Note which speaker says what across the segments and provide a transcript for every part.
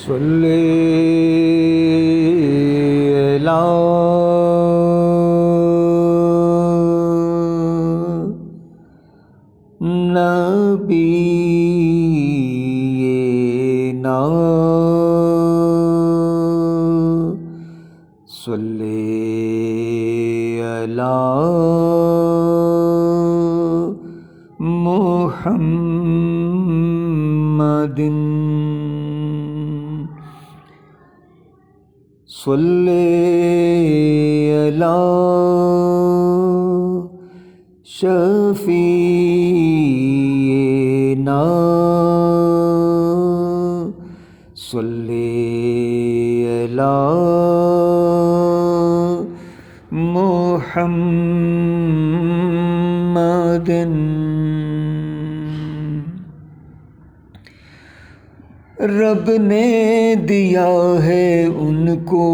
Speaker 1: صلی علی نبینا صلی علی محمد صلی علی شفیعنا صلی علی محمد رب نے دیا ہے ان کو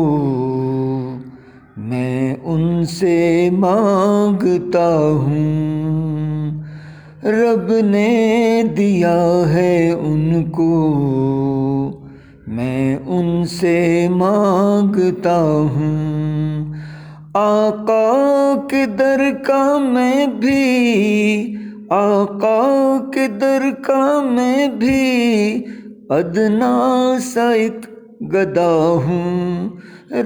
Speaker 1: میں ان سے مانگتا ہوں، رب نے دیا ہے ان کو میں ان سے مانگتا ہوں، آقا کے در کا میں بھی، آقا کے در کا میں بھی ادنا سا ایک گدا ہوں،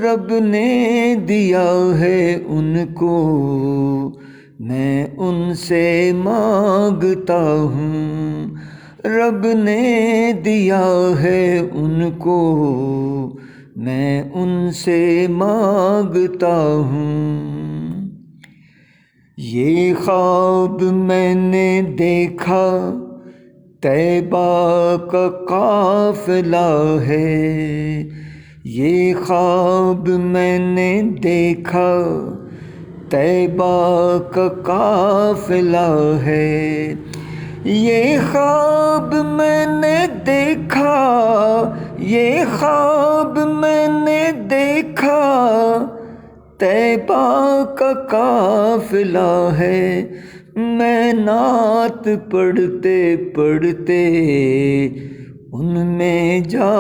Speaker 1: رب نے دیا ہے ان کو میں ان سے مانگتا ہوں، رب نے دیا ہے ان کو میں ان سے مانگتا ہوں۔ یہ خواب میں نے دیکھا طیبہ کا قافلہ ہے، یہ خواب میں نے دیکھا طیبہ کا قافلہ ہے، یہ خواب میں نے دیکھا، یہ خواب میں نے دیکھا طیبہ کا قافلہ ہے، میں نعت پڑھتے پڑھتے ان میں جا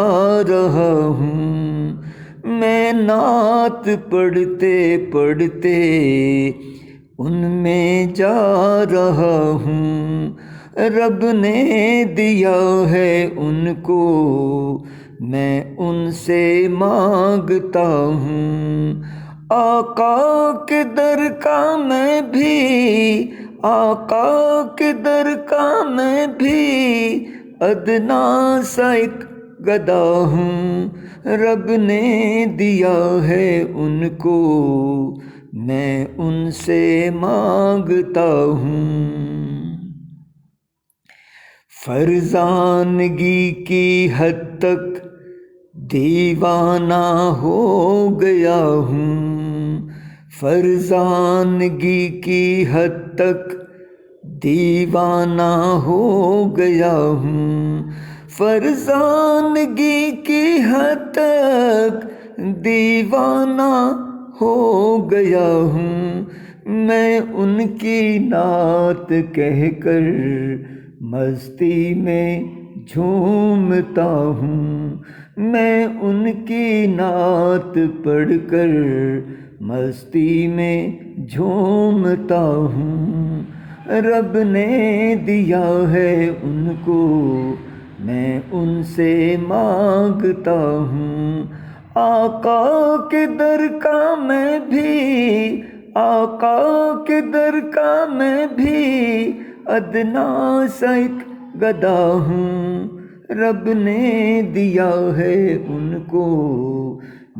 Speaker 1: رہا ہوں، میں نعت پڑھتے پڑھتے ان میں جا رہا ہوں، رب نے دیا ہے ان کو میں ان سے مانگتا ہوں، آقا کے در کا میں بھی، آقا کے در کا میں بھی ادنا سا ایک گدا ہوں، رب نے دیا ہے ان کو میں ان سے مانگتا ہوں، فرزانگی کی حد تک دیوانہ ہو گیا ہوں، فرزانگی کی حد تک دیوانہ ہو گیا ہوں، فرزانگی کی حد تک دیوانہ ہو گیا ہوں، میں ان کی نعت کہہ کر مستی میں جھومتا ہوں، میں ان کی نعت پڑھ کر مستی میں جھومتا ہوں، رب نے دیا ہے ان کو میں ان سے مانگتا ہوں، آقا کے در کا میں بھی، آقا کے در کا میں بھی ادنا سا ایک گدا ہوں، رب نے دیا ہے ان کو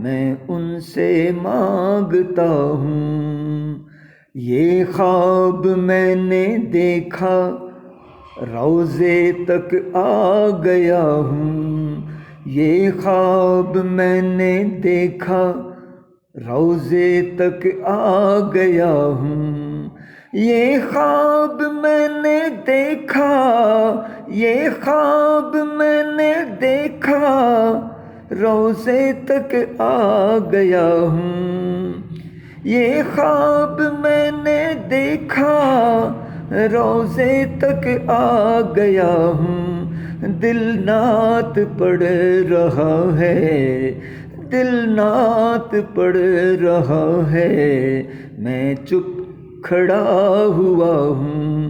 Speaker 1: میں ان سے مانگتا ہوں، یہ خواب میں نے دیکھا روضے تک آ گیا ہوں، یہ خواب میں نے دیکھا روضے تک آ گیا ہوں، یہ خواب میں نے دیکھا، یہ خواب میں نے دیکھا روضے تک آ گیا ہوں، یہ خواب میں نے دیکھا روضے تک آ گیا ہوں، دل نعت پڑھ رہا ہے، دل نعت پڑھ رہا ہے، میں چپ کھڑا ہوا ہوں،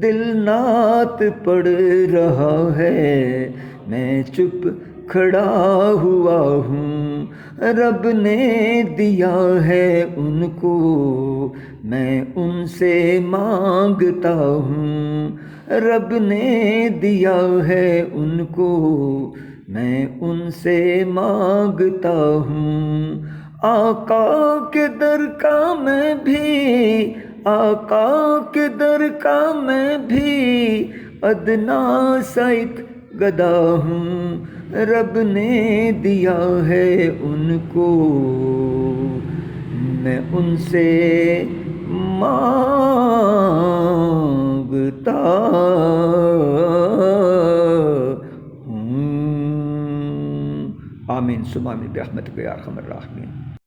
Speaker 1: دل نعت پڑھ رہا ہے، میں چپ کھڑا ہوا ہوں، رب نے دیا ہے ان کو میں ان سے مانگتا ہوں، رب نے دیا ہے ان کو میں ان سے مانگتا ہوں، آقا کے در کا میں بھی، آقا کے در کا میں بھی ادنا سا ایک گدا ہوں، رب نے دیا ہے ان کو میں ان سے مانگتا ہوں۔ آمین ثم آمین برحمتک یا ارحم الراحمین۔